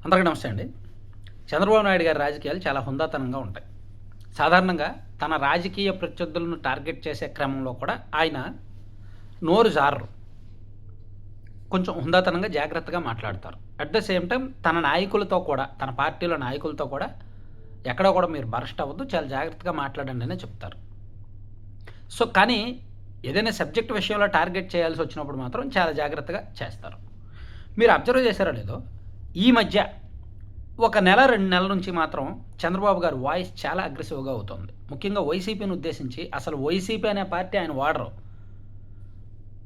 అందరికీ నమస్తే అండి. చంద్రబాబు నాయుడు గారి రాజకీయాలు చాలా హుందాతనంగా ఉంటాయి. సాధారణంగా తన రాజకీయ ప్రత్యర్థులను టార్గెట్ చేసే క్రమంలో కూడా ఆయన నోరు జారరు. కొంచెం హుందాతనంగా జాగ్రత్తగా మాట్లాడతారు. అట్ ద సేమ్ టైం తన నాయకులతో కూడా, తన పార్టీలో నాయకులతో కూడా ఎక్కడో కూడా మీరు బరస్ట్ అవ్వద్దు, చాలా జాగ్రత్తగా మాట్లాడండి అనే చెప్తారు. సో కానీ ఏదైనా సబ్జెక్ట్ విషయంలో టార్గెట్ చేయాల్సి వచ్చినప్పుడు మాత్రం చాలా జాగ్రత్తగా చేస్తారు. మీరు అబ్జర్వ్ చేశారో లేదో, ఈ మధ్య ఒక నెల 2 నెలల నుంచి మాత్రం చంద్రబాబు గారి వాయిస్ చాలా అగ్రెసివ్‌గా అవుతోంది. ముఖ్యంగా వైసీపీని ఉద్దేశించి అసలు వైసీపీ అనే పార్టీ ఆయన వాడరు.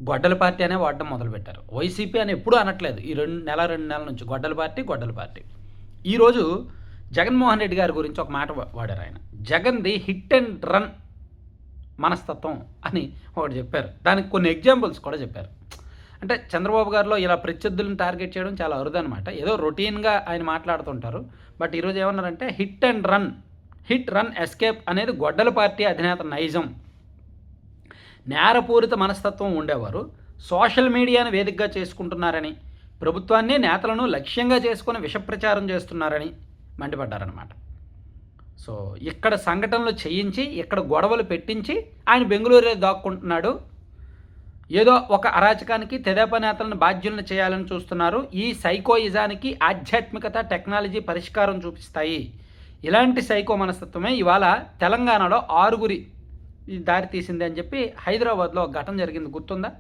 గొడ్డల పార్టీ అనే వాడడం మొదలుపెట్టారు. వైసీపీ అని ఎప్పుడూ అనట్లేదు. ఈ 2 నెలల నుంచి గొడ్డల పార్టీ, గొడ్డల పార్టీ. ఈరోజు జగన్మోహన్ రెడ్డి గారి గురించి ఒక మాట వాడారు ఆయన. జగన్‌ది హిట్ అండ్ రన్ మనస్తత్వం అని ఒకటి చెప్పారు. దానికి కొన్ని ఎగ్జాంపుల్స్ కూడా చెప్పారు. అంటే చంద్రబాబు గారిలో ఇలా ప్రత్యర్థులను టార్గెట్ చేయడం చాలా అరుదనమాట. ఏదో రొటీన్‌గా ఆయన మాట్లాడుతుంటారు. బట్ ఈరోజు ఏమన్నారంటే hit and run, hit run escape అనేది గొడ్డల పార్టీ అధినేత నైజం. నేరపూరిత మనస్తత్వం ఉండేవారు సోషల్ మీడియాను వేదికగా చేసుకుంటున్నారని, ప్రభుత్వాన్ని నేతలను లక్ష్యంగా చేసుకుని విషప్రచారం చేస్తున్నారని మండిపడ్డారనమాట. సో ఇక్కడ సంఘటనలు చేయించి, ఇక్కడ గొడవలు పెట్టించి ఆయన బెంగుళూరులో దాక్కుంటున్నాడు. ఏదో ఒక అరాచకానికి తెదేపా నేతలను బాధ్యులను చేయాలని చూస్తున్నారు. ఈ సైకోయిజానికి ఆధ్యాత్మికత, టెక్నాలజీ పరిష్కారం చూపిస్తాయి. ఇలాంటి సైకో మనస్తత్వమే ఇవాళ తెలంగాణలో 6 దారి తీసింది అని చెప్పి హైదరాబాద్లో ఒక ఘటన జరిగింది, గుర్తుందా?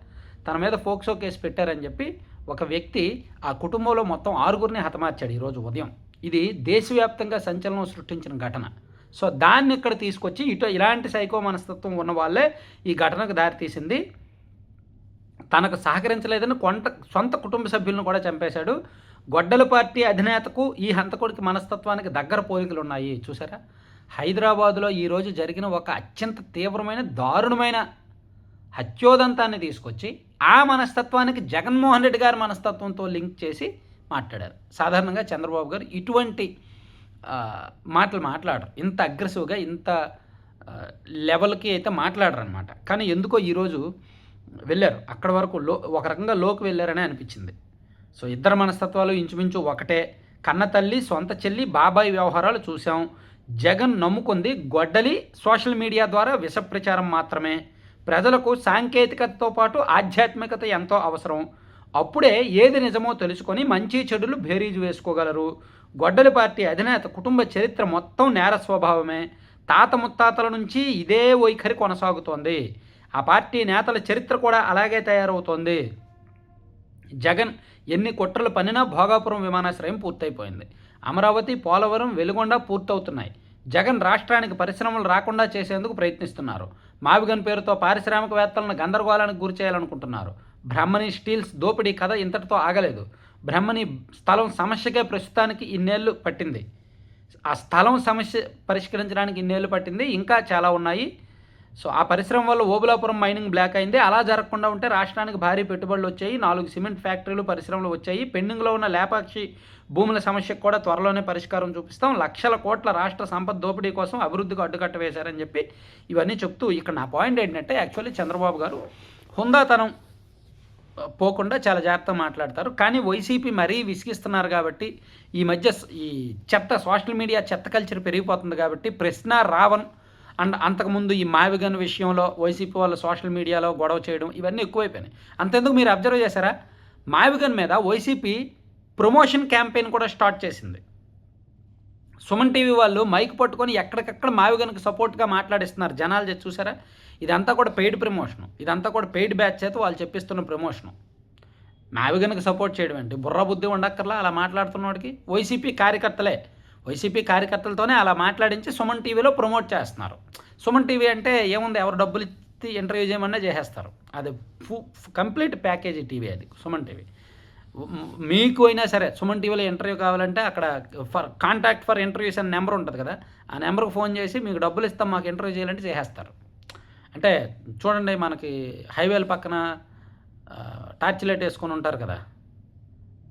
తన మీద ఫోక్సో కేసు పెట్టారని చెప్పి ఒక వ్యక్తి ఆ కుటుంబంలో మొత్తం 6 హతమార్చాడు ఈరోజు ఉదయం. ఇది దేశవ్యాప్తంగా సంచలనం సృష్టించిన ఘటన. సో దాన్ని ఇక్కడ తీసుకొచ్చి ఇలాంటి సైకో మనస్తత్వం ఉన్న వాళ్ళే ఈ ఘటనకు దారి తీసింది. తనకు సహకరించలేదని సొంత కుటుంబ సభ్యులను కూడా చంపేశాడు. గొడ్డల పార్టీ అధినేతకు ఈ హంతకుడికి మనస్తత్వానికి దగ్గర పోలికలు ఉన్నాయి. చూసారా? హైదరాబాదులో ఈరోజు జరిగిన ఒక అత్యంత తీవ్రమైన, దారుణమైన హత్యోదంతాన్ని తీసుకొచ్చి ఆ మనస్తత్వానికి జగన్మోహన్ రెడ్డి గారి మనస్తత్వంతో లింక్ చేసి మాట్లాడారు. సాధారణంగా చంద్రబాబు గారు ఇటువంటి మాటలు మాట్లాడరు. ఇంత అగ్రెసివ్గా, ఇంత లెవెల్కి అయితే మాట్లాడరు అనమాట. కానీ ఎందుకో ఈరోజు వెళ్ళారు. అక్కడ వరకు ఒక రకంగా లోకి వెళ్ళారనే అనిపించింది. సో ఇద్దరు మనస్తత్వాలు ఇంచుమించు ఒకటే. కన్న తల్లి, సొంత చెల్లి, బాబాయ్ వ్యవహారాలు చూసాం. జగన్ నమ్ముకుంది గొడ్డలి, సోషల్ మీడియా ద్వారా విష ప్రచారం మాత్రమే. ప్రజలకు సాంకేతికతతో పాటు ఆధ్యాత్మికత ఎంతో అవసరం. అప్పుడే ఏది నిజమో తెలుసుకొని మంచి చెడులు బేరీజు వేసుకోగలరు. గొడ్డలి పార్టీ అధినేత కుటుంబ చరిత్ర మొత్తం నేర స్వభావమే. తాత ముత్తాతల నుంచి ఇదే వైఖరి కొనసాగుతోంది. ఆ పార్టీ నేతల చరిత్ర కూడా అలాగే తయారవుతోంది. జగన్ ఎన్ని కుట్రలు పన్నినా భోగాపురం విమానాశ్రయం పూర్తయిపోయింది. అమరావతి, పోలవరం, వెలుగొండ పూర్తవుతున్నాయి. జగన్ రాష్ట్రానికి పరిశ్రమలు రాకుండా చేసేందుకు ప్రయత్నిస్తున్నారు. మావిగన్ పేరుతో పారిశ్రామికవేత్తలను గందరగోళానికి గురి చేయాలనుకుంటున్నారు. బ్రహ్మణి స్టీల్స్ దోపిడీ కథ ఇంతటితో ఆగలేదు. బ్రహ్మణి స్థలం సమస్యకే ప్రస్తుతానికి ఇన్నేళ్లు పట్టింది. ఆ స్థలం సమస్య పరిష్కరించడానికి ఇన్నేళ్లు పట్టింది. ఇంకా చాలా ఉన్నాయి. సో ఆ పరిశ్రమ వల్ల ఓబులాపురం మైనింగ్ బ్లాక్ అయింది. అలా జరగకుండా ఉంటే రాష్ట్రానికి భారీ పెట్టుబడులు వచ్చాయి. 4 సిమెంట్ ఫ్యాక్టరీలు, పరిశ్రమలు వచ్చాయి. పెండింగ్లో ఉన్న లేపాక్షి భూముల సమస్యకు కూడా త్వరలోనే పరిష్కారం చూపిస్తాం. లక్షల కోట్ల రాష్ట్ర సంపద దోపిడీ కోసం అభివృద్ధికి అడ్డుకట్ట వేశారని చెప్పి ఇవన్నీ చెప్తూ ఇక్కడ నా పాయింట్ ఏంటంటే, యాక్చువల్లీ చంద్రబాబు గారు హుందాతనం పోకుండా చాలా జాగ్రత్తగా మాట్లాడతారు. కానీ వైసీపీ మరీ విసిగిస్తున్నారు కాబట్టి, ఈ మధ్య ఈ సోషల్ మీడియా చెత్త కల్చర్ పెరిగిపోతుంది కాబట్టి, ప్రశ్న రావణ్ అండ్ అంతకుముందు ఈ మావిగన్ విషయంలో వైసీపీ వాళ్ళు సోషల్ మీడియాలో గొడవ చేయడం ఇవన్నీ ఎక్కువైపోయినాయి. అంతెందుకు మీరు అబ్జర్వ్ చేశారా? మావిగన్ మీద వైసీపీ ప్రమోషన్ క్యాంపెయిన్ కూడా స్టార్ట్ చేసింది. సుమన్ టీవీ వాళ్ళు మైక్ పట్టుకొని ఎక్కడికక్కడ మావిగన్కి సపోర్ట్గా మాట్లాడిస్తున్నారు. జనాలు చూసారా? ఇదంతా కూడా పెయిడ్ ప్రమోషను. ఇదంతా కూడా పెయిడ్ బ్యాచ్ చేత వాళ్ళు చెప్పిస్తున్న ప్రమోషను. మావిగన్కి సపోర్ట్ చేయడం ఏంటి? బుర్ర బుద్ధి ఉండక్కర్లా అలా మాట్లాడుతున్నవాడికి. వైసీపీ కార్యకర్తలతోనే అలా మాట్లాడించి సుమన్ టీవీలో ప్రమోట్ చేస్తున్నారు. సుమన్ టీవీ అంటే ఏముంది, ఎవరు డబ్బులు ఇచ్చి ఇంటర్వ్యూ చేయమన్నా చేసేస్తారు. అది కంప్లీట్ ప్యాకేజీ టీవీ అది సుమన్ టీవీ. మీకు అయినా సరే సుమన్ టీవీలో ఇంటర్వ్యూ కావాలంటే అక్కడ కాంటాక్ట్ ఫర్ ఇంటర్వ్యూస్ అనే నెంబర్ ఉంటుంది కదా, ఆ నెంబర్కి ఫోన్ చేసి మీకు డబ్బులు ఇస్తాం మాకు ఇంటర్వ్యూ చేయాలంటే చేసేస్తారు. అంటే చూడండి, మనకి హైవేల పక్కన టార్చ్ లైట్ వేసుకొని ఉంటారు కదా,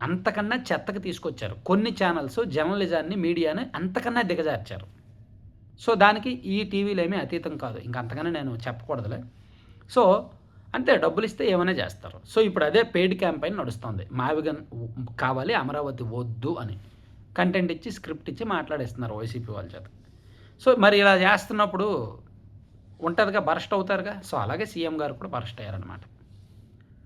అంతకన్నా చెత్తకు తీసుకొచ్చారు. కొన్ని ఛానల్స్ జర్నలిజాన్ని, మీడియాని అంతకన్నా దిగజార్చారు. సో దానికి ఈ టీవీలు ఏమీ అతీతం కాదు. ఇంకా అంతకన్నా నేను చెప్పకూడదులే. సో అంతే, డబ్బులు ఇస్తే ఏమైనా చేస్తారు. సో ఇప్పుడు అదే పెయిడ్ క్యాంపెయిన్ నడుస్తుంది. మావిగన్ కావాలి, అమరావతి వద్దు అని. కంటెంట్ ఇచ్చి స్క్రిప్ట్ ఇచ్చి మాట్లాడేస్తున్నారు వైసీపీ వాళ్ళ చేత. సో మరి ఇలా చేస్తున్నప్పుడు ఉంటుందిగా, బరస్ట్ అవుతారుగా. సో అలాగే సీఎం గారు కూడా బరస్ట్ అయ్యారనమాట.